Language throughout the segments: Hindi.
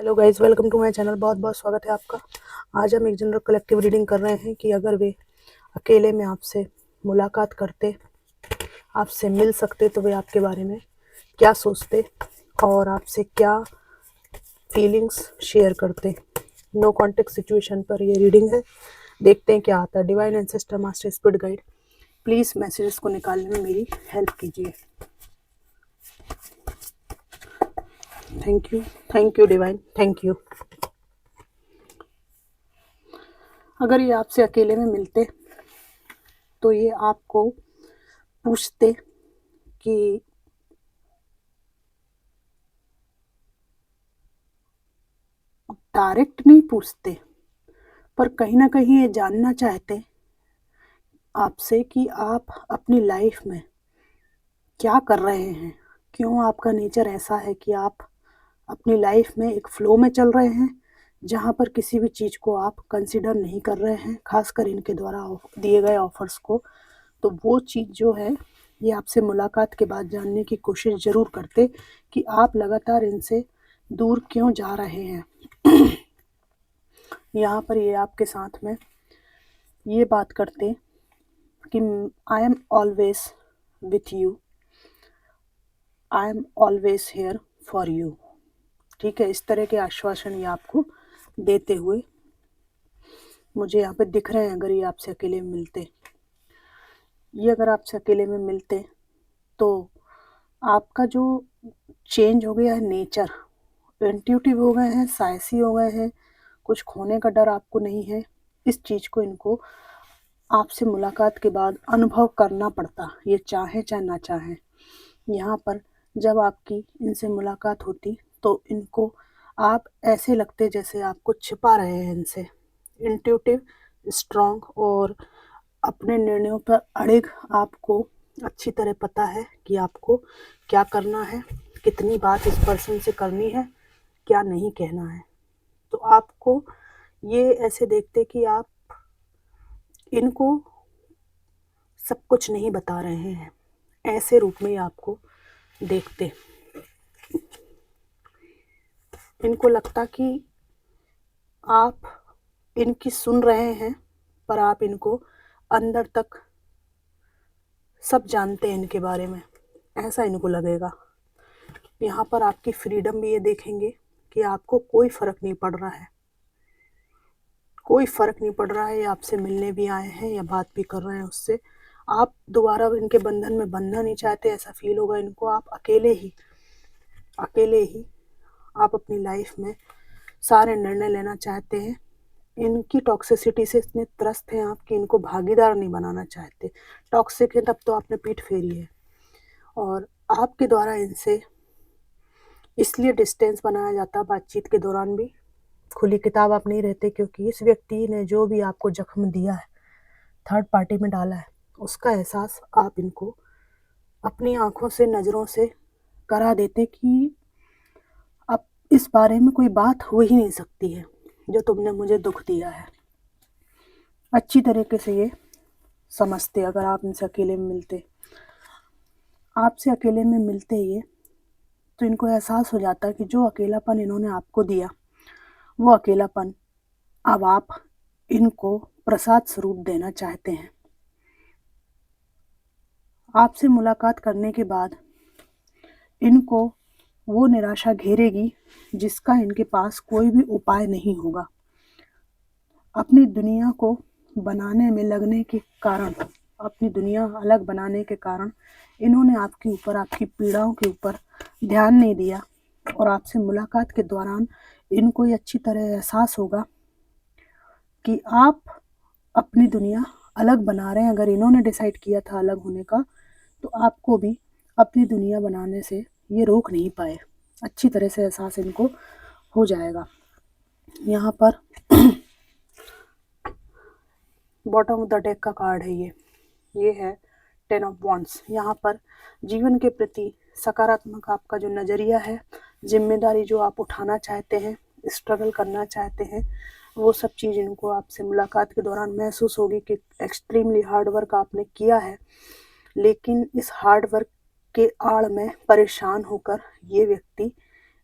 Hello guys, welcome to my channel. बहुत बहुत स्वागत है आपका। आज हम एक जनरल कलेक्टिव रीडिंग कर रहे हैं कि अगर वे अकेले में आपसे मुलाकात करते, आपसे मिल सकते, तो वे आपके बारे में क्या सोचते और आपसे क्या फीलिंग्स शेयर करते। नो कॉन्टेक्स्ट सिचुएशन पर ये रीडिंग है। देखते हैं क्या आता है। Divine ancestor, master spirit guide, please messages को निकालने में मेरी हेल्प कीजिए। Thank you divine, thank you. अगर ये आपसे अकेले में मिलते तो ये आपको पूछते कि डायरेक्ट नहीं पूछते, पर कहीं ना कहीं ये जानना चाहते आपसे कि आप अपनी लाइफ में क्या कर रहे हैं। क्यों आपका नेचर ऐसा है कि आप अपनी लाइफ में एक फ्लो में चल रहे हैं, जहाँ पर किसी भी चीज़ को आप कंसिडर नहीं कर रहे हैं, खासकर इनके द्वारा दिए गए ऑफर्स को। तो वो चीज़ जो है, ये आपसे मुलाकात के बाद जानने की कोशिश ज़रूर करते कि आप लगातार इनसे दूर क्यों जा रहे हैं। यहाँ पर ये आपके साथ में ये बात करते कि I am always with you, I am always here for you. ठीक है, इस तरह के आश्वासन ये आपको देते हुए मुझे यहाँ पे दिख रहे हैं। अगर ये आपसे अकेले में मिलते, ये अगर आपसे अकेले में मिलते तो आपका जो चेंज हो गया है नेचर, इंट्यूटिव हो गए हैं, साहसी हो गए हैं, कुछ खोने का डर आपको नहीं है। इस चीज़ को इनको आपसे मुलाकात के बाद अनुभव करना पड़ता, ये चाहे चाहे ना चाहे। यहाँ पर जब आपकी इनसे मुलाकात होती तो इनको आप ऐसे लगते जैसे आप कुछ छिपा रहे हैं इनसे। इंट्यूटिव, स्ट्रॉन्ग और अपने निर्णयों पर अड़िग, आपको अच्छी तरह पता है कि आपको क्या करना है, कितनी बात इस पर्सन से करनी है, क्या नहीं कहना है। तो आपको ये ऐसे देखते कि आप इनको सब कुछ नहीं बता रहे हैं, ऐसे रूप में आपको देखते। इनको लगता कि आप इनकी सुन रहे हैं, पर आप इनको अंदर तक सब जानते हैं इनके बारे में, ऐसा इनको लगेगा। यहाँ पर आपकी फ्रीडम भी ये देखेंगे कि आपको कोई फ़र्क नहीं पड़ रहा है, कोई फ़र्क नहीं पड़ रहा है। ये आपसे मिलने भी आए हैं या बात भी कर रहे हैं उससे, आप दोबारा इनके बंधन में बंधना नहीं चाहते, ऐसा फील होगा इनको। आप अकेले ही आप अपनी लाइफ में सारे निर्णय लेना चाहते हैं। इनकी टॉक्सिसिटी से इतने त्रस्त हैं आप कि इनको भागीदार नहीं बनाना चाहते। टॉक्सिक है तब तो आपने पीठ फेरी है। और आपके द्वारा इनसे इसलिए डिस्टेंस बनाया जाता बातचीत के दौरान भी, खुली किताब आप नहीं रहते, क्योंकि इस व्यक्ति ने जो भी आपको जख्म दिया है, थर्ड पार्टी में डाला है, उसका एहसास आप इनको अपनी आंखों से, नज़रों से करा देते कि अब इस बारे में कोई बात हो ही नहीं सकती है, जो तुमने मुझे दुख दिया है। अच्छी तरीके से ये समझते अगर आप इनसे अकेले में मिलते। आपसे अकेले में मिलते ये तो इनको एहसास हो जाता है कि जो अकेलापन इन्होंने आपको दिया, वो अकेलापन अब आप इनको प्रसाद स्वरूप देना चाहते हैं। आपसे मुलाकात करने के बाद इनको वो निराशा घेरेगी जिसका इनके पास कोई भी उपाय नहीं होगा। अपनी दुनिया को बनाने में लगने के कारण, अपनी दुनिया अलग बनाने के कारण इन्होंने आपके ऊपर, आपकी पीड़ाओं के ऊपर ध्यान नहीं दिया। और आपसे मुलाकात के दौरान इनको ये अच्छी तरह एहसास होगा कि आप अपनी दुनिया अलग बना रहे हैं। अगर इन्होंने डिसाइड किया था अलग होने का, तो आपको भी अपनी दुनिया बनाने से ये रोक नहीं पाए। अच्छी तरह से एहसास इनको हो जाएगा। यहाँ पर बॉटम ऑफ द डेक का कार्ड है ये है 10 ऑफ वॉन्ड्स। यहाँ पर जीवन के प्रति सकारात्मक आपका जो नज़रिया है, जिम्मेदारी जो आप उठाना चाहते हैं, स्ट्रगल करना चाहते हैं, वो सब चीज़ इनको आपसे मुलाकात के दौरान महसूस होगी कि एक्सट्रीमली हार्ड वर्क आपने किया है। लेकिन इस हार्ड वर्क के आड़ में परेशान होकर ये व्यक्ति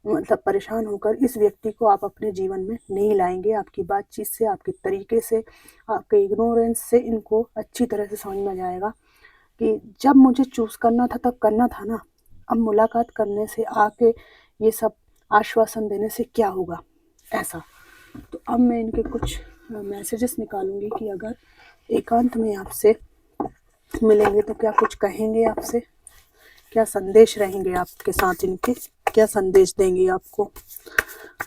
मतलब परेशान होकर इस व्यक्ति को आप अपने जीवन में नहीं लाएँगे। आपकी बातचीत से, आपके तरीके से, आपके इग्नोरेंस से इनको अच्छी तरह से समझ में आ जाएगा कि जब मुझे चूज़ करना था तब करना था ना, अब मुलाकात करने से आके ये सब आश्वासन देने से क्या होगा, ऐसा। तो अब मैं इनके कुछ मैसेजेस निकालूँगी कि अगर एकांत में आपसे मिलेंगे तो क्या कुछ कहेंगे आपसे, क्या संदेश रहेंगे आपके साथ इनके, क्या संदेश देंगे आपको।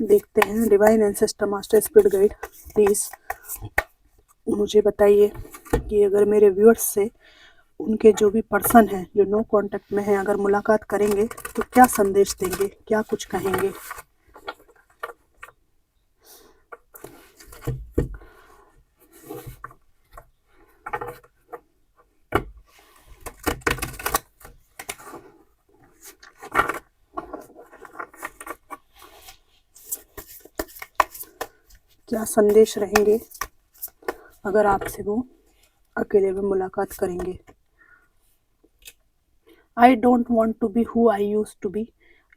देखते हैं। Divine ancestor master spirit guide, please मुझे बताइए कि अगर मेरे व्यूअर्स से उनके जो भी पर्सन हैं जो नो कांटेक्ट में हैं, अगर मुलाकात करेंगे तो क्या संदेश देंगे, क्या कुछ कहेंगे। क्या संदेश रहेंगे अगर आपसे वो अकेले में मुलाकात करेंगे। I don't want to be who I used to be,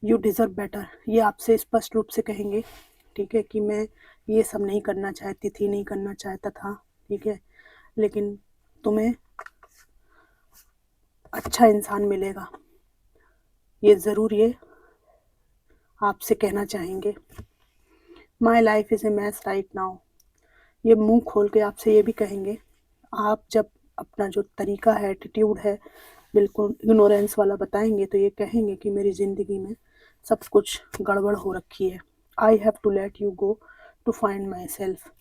you deserve better. ये आपसे स्पष्ट रूप से कहेंगे, ठीक है, कि मैं ये सब नहीं करना चाहती थी, नहीं करना चाहता था, ठीक है, लेकिन तुम्हें अच्छा इंसान मिलेगा, ये ज़रूर ये आपसे कहना चाहेंगे। My life is a mess right now, ये मुंह खोल के आपसे ये भी कहेंगे। आप जब अपना जो तरीका है, एटीट्यूड है, बिल्कुल इग्नोरेंस वाला बताएंगे तो ये कहेंगे कि मेरी ज़िंदगी में सब कुछ गड़बड़ हो रखी है। I have to let you go to find myself.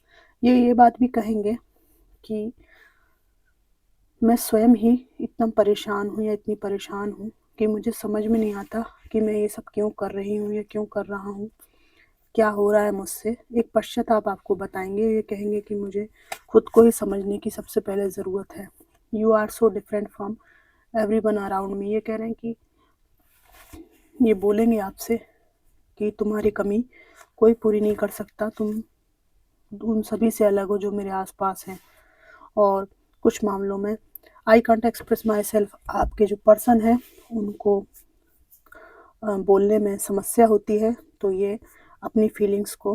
ये बात भी कहेंगे कि मैं स्वयं ही इतना परेशान हूँ या इतनी परेशान हूँ कि मुझे समझ में नहीं आता कि मैं ये सब क्यों कर रही हूँ या क्यों कर रहा हूँ, क्या हो रहा है मुझसे। एक पश्चाताप आपको बताएंगे। ये कहेंगे कि मुझे खुद को ही समझने की सबसे पहले ज़रूरत है। You are so different from everyone around me. ये कह रहे हैं कि ये बोलेंगे आपसे कि तुम्हारी कमी कोई पूरी नहीं कर सकता, तुम उन सभी से अलग हो जो मेरे आसपास हैं। और कुछ मामलों में I can't express my self, आपके जो पर्सन है उनको बोलने में समस्या होती है, तो ये अपनी फीलिंग्स को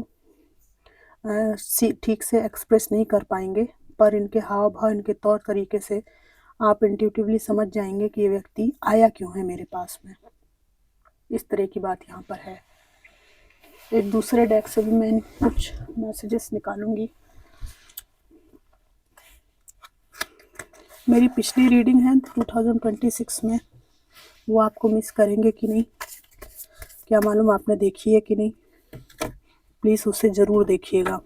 ठीक से एक्सप्रेस नहीं कर पाएंगे, पर इनके हाव भाव, इनके तौर तरीके से आप इंट्यूटिवली समझ जाएंगे कि ये व्यक्ति आया क्यों है मेरे पास में। इस तरह की बात यहाँ पर है। एक दूसरे डेक से भी मैं कुछ मैसेजेस निकालूंगी। मेरी पिछली रीडिंग है 2026 में, वो आपको मिस करेंगे कि नहीं क्या मालूम, आपने देखी है कि नहीं, प्लीज़ उसे ज़रूर देखिएगा।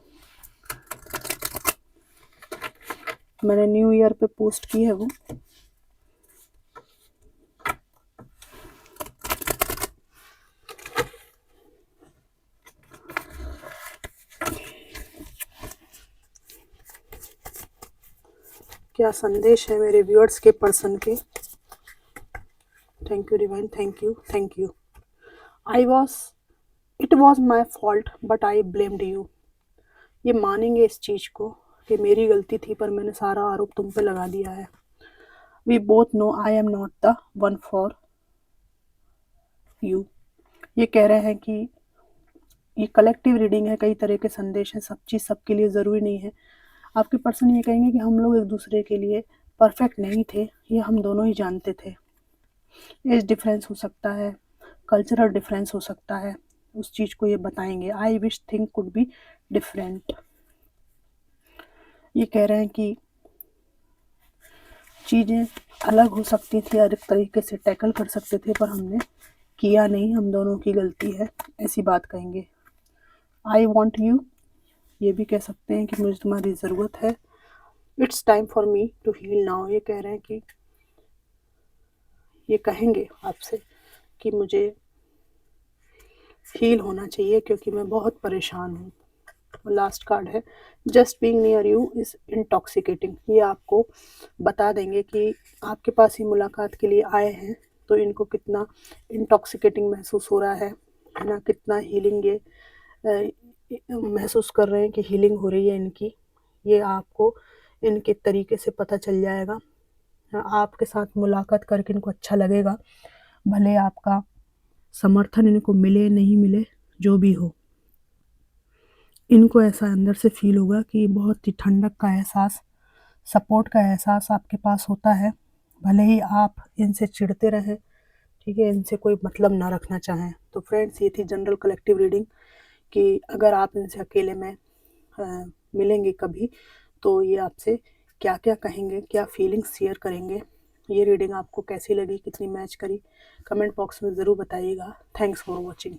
मैंने न्यू ईयर पे पोस्ट की है वो। क्या संदेश है मेरे व्यूअर्स के पर्सन के। Thank you divine, thank you, thank you. It was my fault but I blamed you. ये मानेंगे इस चीज़ को कि मेरी गलती थी, पर मैंने सारा आरोप तुम पे लगा दिया है। We both know I am not the one for you. ये कह रहे हैं कि ये कलेक्टिव रीडिंग है, कई तरह के संदेश हैं, सब चीज़ सबके लिए ज़रूरी नहीं है। आपके पर्सन ये कहेंगे कि हम लोग एक दूसरे के लिए परफेक्ट नहीं थे, ये हम दोनों ही जानते थे। एज डिफरेंस हो सकता है, कल्चरल डिफरेंस हो सकता है, उस चीज़ को ये बताएंगे। I wish thing could be different. ये कह रहे हैं कि चीज़ें अलग हो सकती थी, अलग तरीके से टैकल कर सकते थे, पर हमने किया नहीं, हम दोनों की गलती है, ऐसी बात कहेंगे। आई वॉन्ट यू, ये भी कह सकते हैं कि मुझे तुम्हारी ज़रूरत है। It's time for me to heal now. ये कह रहे हैं कि ये कहेंगे आपसे कि मुझे हील होना चाहिए क्योंकि मैं बहुत परेशान हूँ। लास्ट कार्ड है, just being near you is intoxicating. ये आपको बता देंगे कि आपके पास ही मुलाकात के लिए आए हैं तो इनको कितना इंटॉक्सिकेटिंग महसूस हो रहा है ना, कितना हीलिंग ये महसूस कर रहे हैं कि हीलिंग हो रही है इनकी। ये आपको इनके तरीके से पता चल जाएगा। आपके साथ मुलाकात करके इनको अच्छा लगेगा, भले आपका समर्थन इनको मिले नहीं मिले, जो भी हो, इनको ऐसा अंदर से फील होगा कि बहुत ही ठंडक का एहसास, सपोर्ट का एहसास आपके पास होता है। भले ही आप इनसे चिढ़ते रहें, ठीक है, इनसे कोई मतलब ना रखना चाहें। तो फ्रेंड्स, ये थी जनरल कलेक्टिव रीडिंग कि अगर आप इनसे अकेले में मिलेंगे कभी, तो ये आपसे क्या क्या कहेंगे, क्या फीलिंग्स शेयर करेंगे। ये रीडिंग आपको कैसी लगी, कितनी मैच करी, कमेंट बॉक्स में ज़रूर बताइएगा। Thanks for watching.